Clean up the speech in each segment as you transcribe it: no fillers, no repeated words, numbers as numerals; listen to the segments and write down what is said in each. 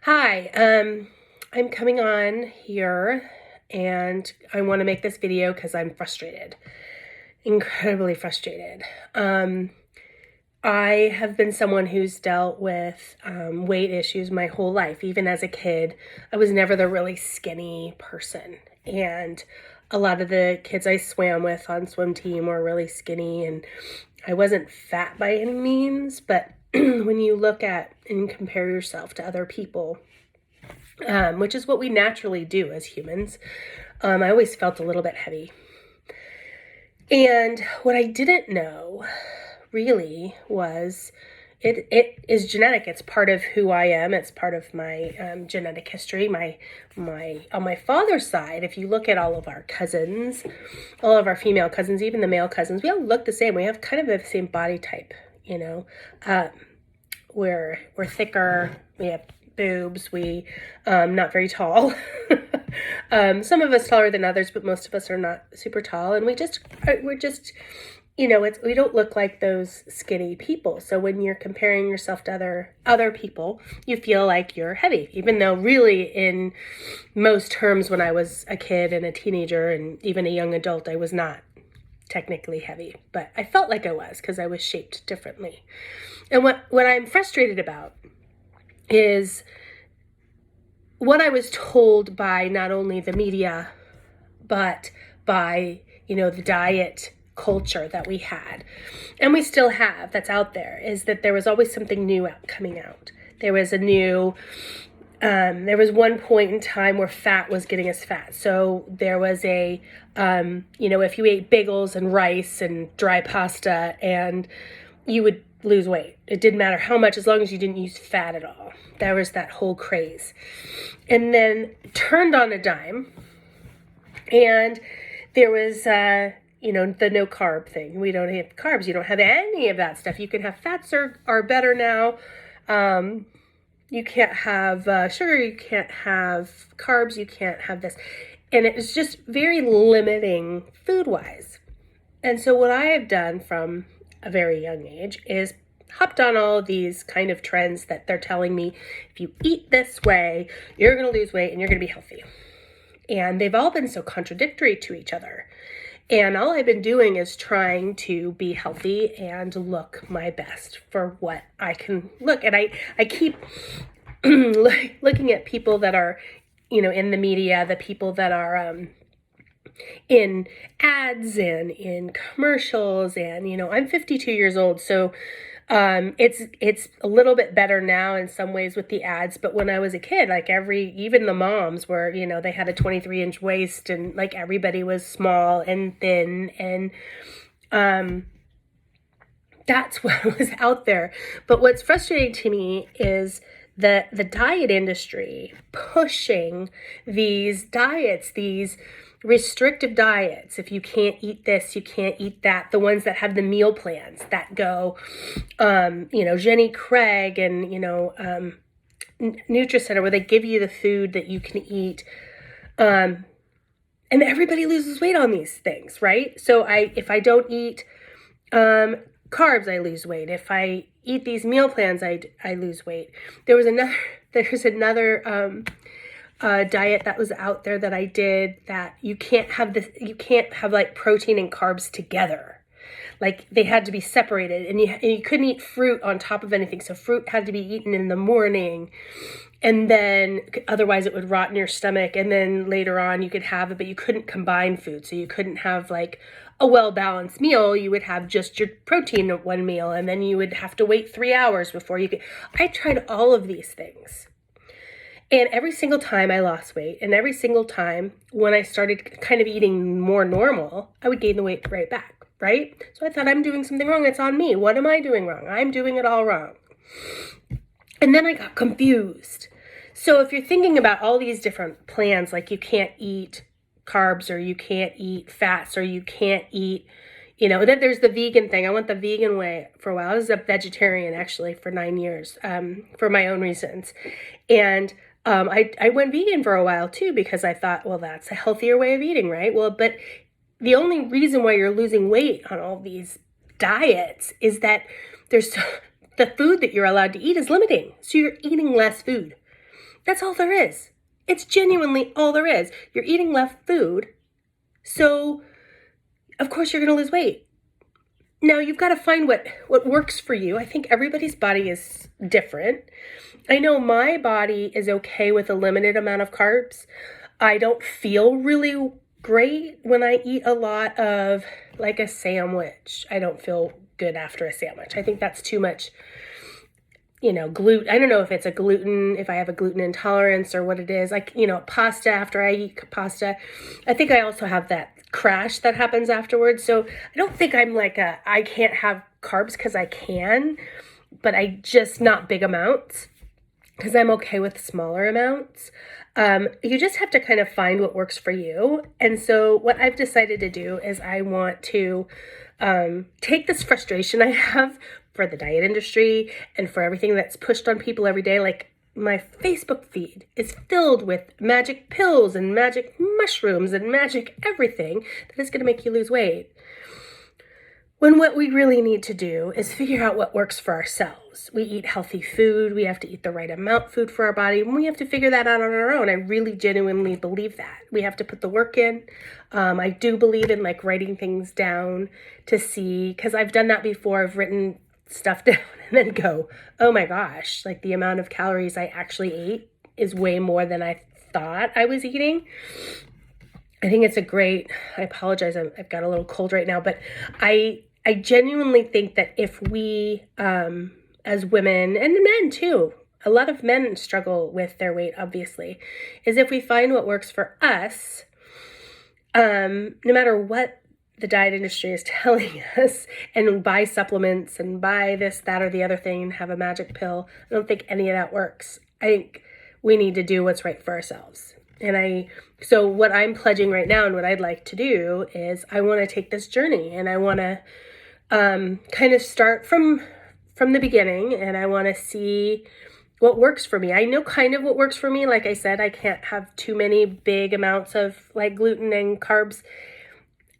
Hi, I'm coming on here and I want to make this video because I'm frustrated, incredibly frustrated. I have been someone who's dealt with weight issues my whole life. Even as a kid, I was never the really skinny person. And a lot of the kids I swam with on swim team were really skinny, and I wasn't fat by any means, but when you look at and compare yourself to other people, which is what we naturally do as humans, I always felt a little bit heavy. And what I didn't know really was it is genetic. It's part of who I am. It's part of my genetic history. My on my father's side, if you look at all of our cousins, all of our female cousins, even the male cousins, we all look the same. We have kind of the same body type, you know. We're thicker. We have boobs. We not very tall. Some of us taller than others, but most of us are not super tall, and we're just we don't look like those skinny people. So when you're comparing yourself to other people, you feel like you're heavy, even though really in most terms, when I was a kid and a teenager and even a young adult, I was not technically heavy, but I felt like I was because I was shaped differently. And what I'm frustrated about is what I was told by not only the media, but by, the diet culture that we had, and we still have, that's out there, is that there was always something new coming out. There was one point in time where fat was getting us fat. So there was if you ate bagels and rice and dry pasta, and you would lose weight. It didn't matter how much, as long as you didn't use fat at all. There was that whole craze. And then turned on a dime, and there was, the no carb thing. We don't have carbs. You don't have any of that stuff. You can have fats are better now. You can't have sugar. You can't have carbs. You can't have this. And it was just very limiting food-wise. And so what I have done from a very young age is hopped on all of these kind of trends that they're telling me, if you eat this way, you're going to lose weight and you're going to be healthy. And they've all been so contradictory to each other. And all I've been doing is trying to be healthy and look my best for what I can look. And I keep looking at people that are, in the media, the people that are in ads and in commercials. And, I'm 52 years old, so it's a little bit better now in some ways with the ads, but when I was a kid, like even the moms were, they had a 23-inch waist, and like everybody was small and thin, and that's what was out there. But what's frustrating to me is the diet industry pushing these diets, these restrictive diets. If you can't eat this, you can't eat that. The ones that have the meal plans that go, Jenny Craig and, NutriCenter, where they give you the food that you can eat. And everybody loses weight on these things, right? So if I don't eat carbs, I lose weight. If I eat these meal plans, I lose weight. There's another diet that was out there that I did, that you can't have like protein and carbs together. Like they had to be separated, and you couldn't eat fruit on top of anything. So fruit had to be eaten in the morning, and then otherwise it would rot in your stomach. And then later on you could have it, but you couldn't combine food. So you couldn't have like a well-balanced meal. You would have just your protein at one meal, and then you would have to wait 3 hours before you could. I tried all of these things. And every single time I lost weight, and every single time when I started kind of eating more normal, I would gain the weight right back, right? So I thought, I'm doing something wrong. It's on me. What am I doing wrong? I'm doing it all wrong. And then I got confused. So if you're thinking about all these different plans, like you can't eat carbs, or you can't eat fats, or you can't eat, then there's the vegan thing. I went the vegan way for a while. I was a vegetarian actually for 9 years for my own reasons. And I went vegan for a while too, because I thought, well, that's a healthier way of eating, right? Well, but the only reason why you're losing weight on all these diets is that the food that you're allowed to eat is limiting. So you're eating less food. That's all there is. It's genuinely all there is. You're eating less food, so of course you're going to lose weight. Now, you've got to find what works for you. I think everybody's body is different. I know my body is okay with a limited amount of carbs. I don't feel really great when I eat a lot of like a sandwich. I don't feel good after a sandwich. I think that's too much, gluten. I don't know if it's if I have a gluten intolerance or what it is. Like, pasta after I eat pasta. I think I also have that crash that happens afterwards. So I don't think I'm like I can't have carbs because I can, but I just not big amounts because I'm okay with smaller amounts. You just have to kind of find what works for you. And so what I've decided to do is I want to take this frustration I have for the diet industry and for everything that's pushed on people every day. Like, my Facebook feed is filled with magic pills and magic mushrooms and magic everything that is going to make you lose weight. When what we really need to do is figure out what works for ourselves. We eat healthy food. We have to eat the right amount of food for our body. And we have to figure that out on our own. I really genuinely believe that. We have to put the work in. I do believe in like writing things down to see, because I've done that before. I've written stuff down and then go, oh my gosh, like the amount of calories I actually ate is way more than I thought I was eating. I think it's I apologize, I've got a little cold right now, but I genuinely think that if we, as women and men too, a lot of men struggle with their weight, obviously, is if we find what works for us, no matter what the diet industry is telling us, and buy supplements and buy this, that, or the other thing and have a magic pill. I don't think any of that works. I think we need to do what's right for ourselves. So what I'm pledging right now and what I'd like to do is I want to take this journey and I want to kind of start from the beginning, and I want to see what works for me. I know kind of what works for me. Like I said, I can't have too many big amounts of like gluten and carbs.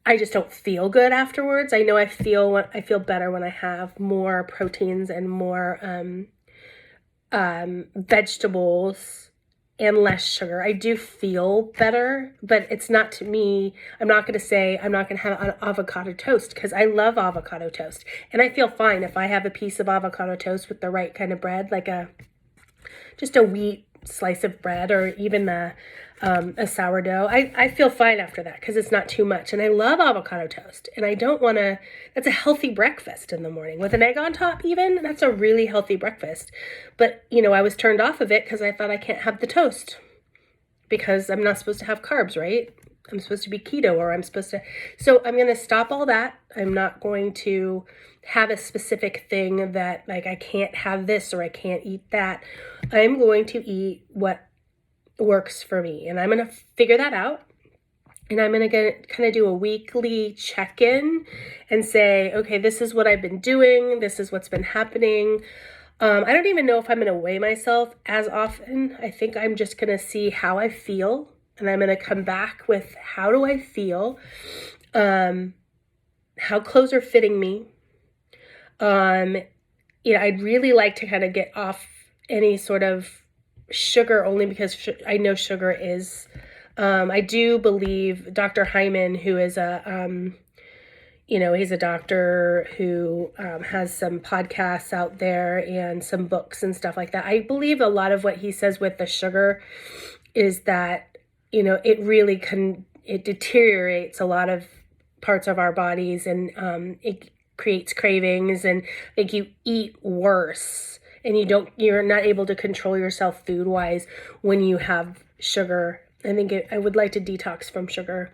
I just don't feel good afterwards. I know I feel better when I have more proteins and more vegetables and less sugar. I do feel better, but it's not, to me, I'm not going to say I'm not going to have an avocado toast, because I love avocado toast. And I feel fine if I have a piece of avocado toast with the right kind of bread, like just a wheat slice of bread, or even a sourdough. I feel fine after that because it's not too much. And I love avocado toast. And I don't want to, that's a healthy breakfast in the morning with an egg on top even. That's a really healthy breakfast. But, I was turned off of it because I thought I can't have the toast because I'm not supposed to have carbs, right? I'm supposed to be keto, or so I'm going to stop all that. I'm not going to have a specific thing that like I can't have this or I can't eat that. I'm going to eat what works for me, and I'm going to figure that out. And I'm going to kind of do a weekly check-in and say, okay, this is what I've been doing. This is what's been happening. I don't even know if I'm going to weigh myself as often. I think I'm just going to see how I feel. And I'm going to come back with, how do I feel? How clothes are fitting me? I'd really like to kind of get off any sort of sugar, only because I know sugar is, I do believe Dr. Hyman, who is he's a doctor who has some podcasts out there and some books and stuff like that. I believe a lot of what he says with the sugar is that, it really it deteriorates a lot of parts of our bodies, and it creates cravings and make you eat worse. And you're not able to control yourself food-wise when you have sugar. I would like to detox from sugar.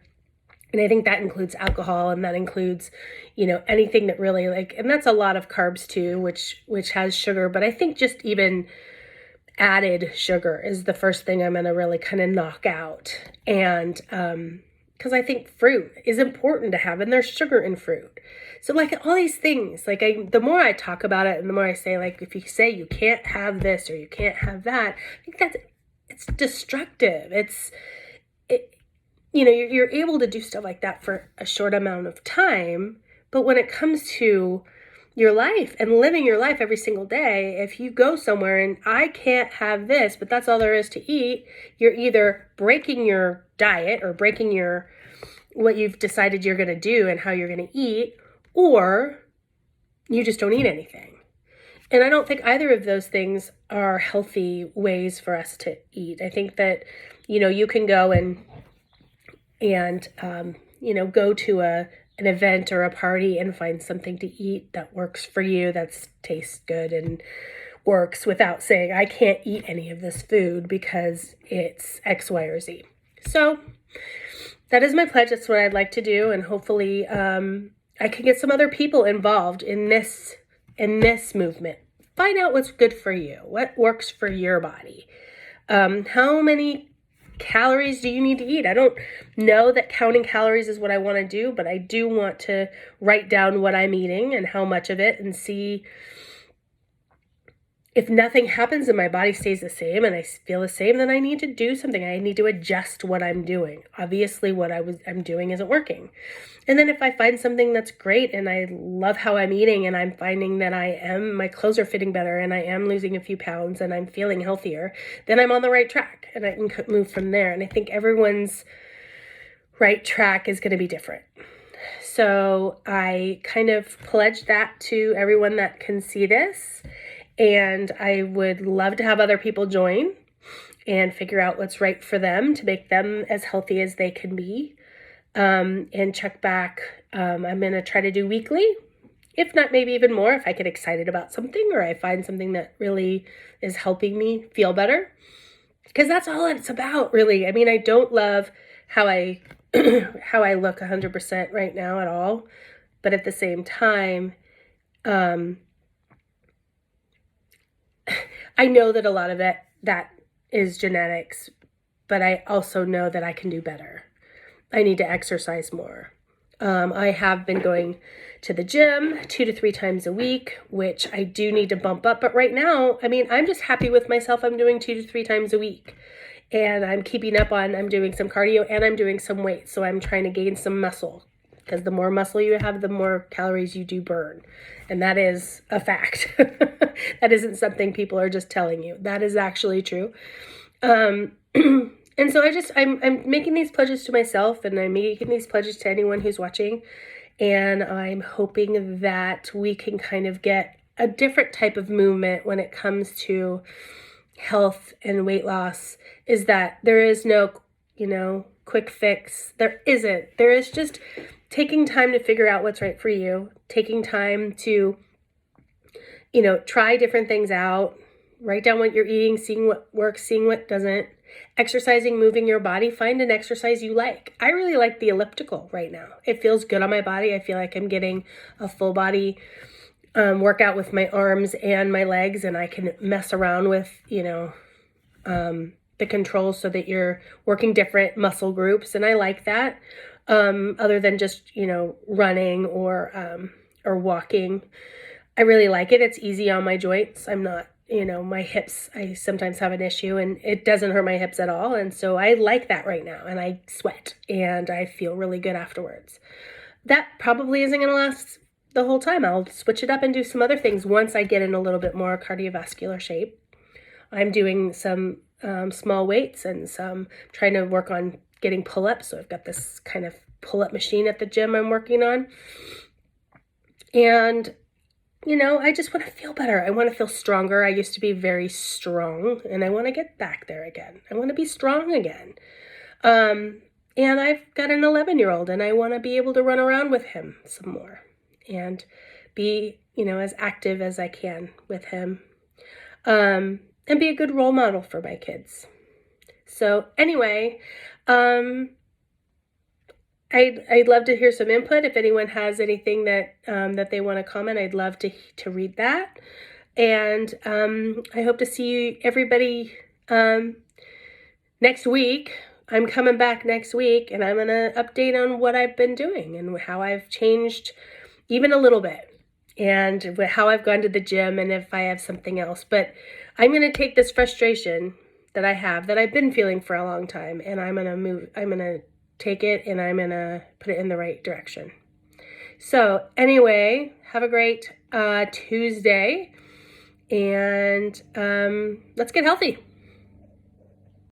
And I think that includes alcohol, and that includes, anything that really and that's a lot of carbs too, which has sugar. But I think just even added sugar is the first thing I'm going to really kind of knock out. And because I think fruit is important to have, and there's sugar in fruit. So all these things, the more I talk about it and the more I say, if you say you can't have this or you can't have that, I think it's destructive. You're able to do stuff like that for a short amount of time. But when it comes to your life and living your life every single day. If you go somewhere and I can't have this, but that's all there is to eat, you're either breaking your diet or breaking your what you've decided you're going to do and how you're going to eat, or you just don't eat anything. And I don't think either of those things are healthy ways for us to eat. I think that, you can go and go to an event or a party and find something to eat that works for you, that tastes good and works, without saying, I can't eat any of this food because it's X, Y, or Z. So that is my pledge. That's what I'd like to do. And hopefully I can get some other people involved in this movement. Find out what's good for you, what works for your body. How many calories do you need to eat? I don't know that counting calories is what I want to do, but I do want to write down what I'm eating and how much of it, and see if nothing happens and my body stays the same and I feel the same, then I need to do something. I need to adjust what I'm doing. Obviously, what I'm doing isn't working. And then if I find something that's great and I love how I'm eating and I'm finding that my clothes are fitting better and I am losing a few pounds and I'm feeling healthier, then I'm on the right track and I can move from there. And I think everyone's right track is going to be different. So I kind of pledge that to everyone that can see this. And I would love to have other people join and figure out what's right for them to make them as healthy as they can be. And check back. I'm going to try to do weekly, if not maybe even more, if I get excited about something or I find something that really is helping me feel better. Because that's all it's about, really. I mean, I don't love how I look 100% right now at all. But at the same time, I know that a lot of that is genetics, but I also know that I can do better. I need to exercise more. I have been going to the gym 2 to 3 times a week, which I do need to bump up. But right now, I mean, I'm just happy with myself. I'm doing 2 to 3 times a week. And I'm keeping up I'm doing some cardio and I'm doing some weight. So I'm trying to gain some muscle. Because the more muscle you have, the more calories you do burn. And that is a fact. That isn't something people are just telling you. That is actually true. And so I'm making these pledges to myself, and I'm making these pledges to anyone who's watching. And I'm hoping that we can kind of get a different type of movement when it comes to health and weight loss, is that there is no, quick fix. There isn't. There is just taking time to figure out what's right for you, taking time to, try different things out, write down what you're eating, seeing what works, seeing what doesn't, exercising, moving your body. Find an exercise you like. I really like the elliptical right now. It feels good on my body. I feel like I'm getting a full body workout with my arms and my legs, and I can mess around with, the controls so that you're working different muscle groups. And I like that. Other than just, running or walking. I really like it. It's easy on my joints. I'm not, my hips, I sometimes have an issue and it doesn't hurt my hips at all. And so I like that right now, and I sweat and I feel really good afterwards. That probably isn't going to last the whole time. I'll switch it up and do some other things once I get in a little bit more cardiovascular shape. I'm doing some small weights and some trying to work on getting pull-ups. So I've got this kind of pull-up machine at the gym I'm working on. And I just want to feel better. I want to feel stronger. I used to be very strong, and I want to get back there again. I want to be strong again. And I've got an 11-year-old, and I want to be able to run around with him some more and be, as active as I can with him, and be a good role model for my kids. So anyway, I'd love to hear some input. If anyone has anything that they want to comment, I'd love to read that. And I hope to see everybody next week. I'm coming back next week, and I'm going to update on what I've been doing and how I've changed even a little bit, and how I've gone to the gym, and if I have something else. But I'm going to take this frustration that I have, that I've been feeling for a long time, and I'm going to take it and I'm going to put it in the right direction. So anyway, have a great Tuesday, and let's get healthy.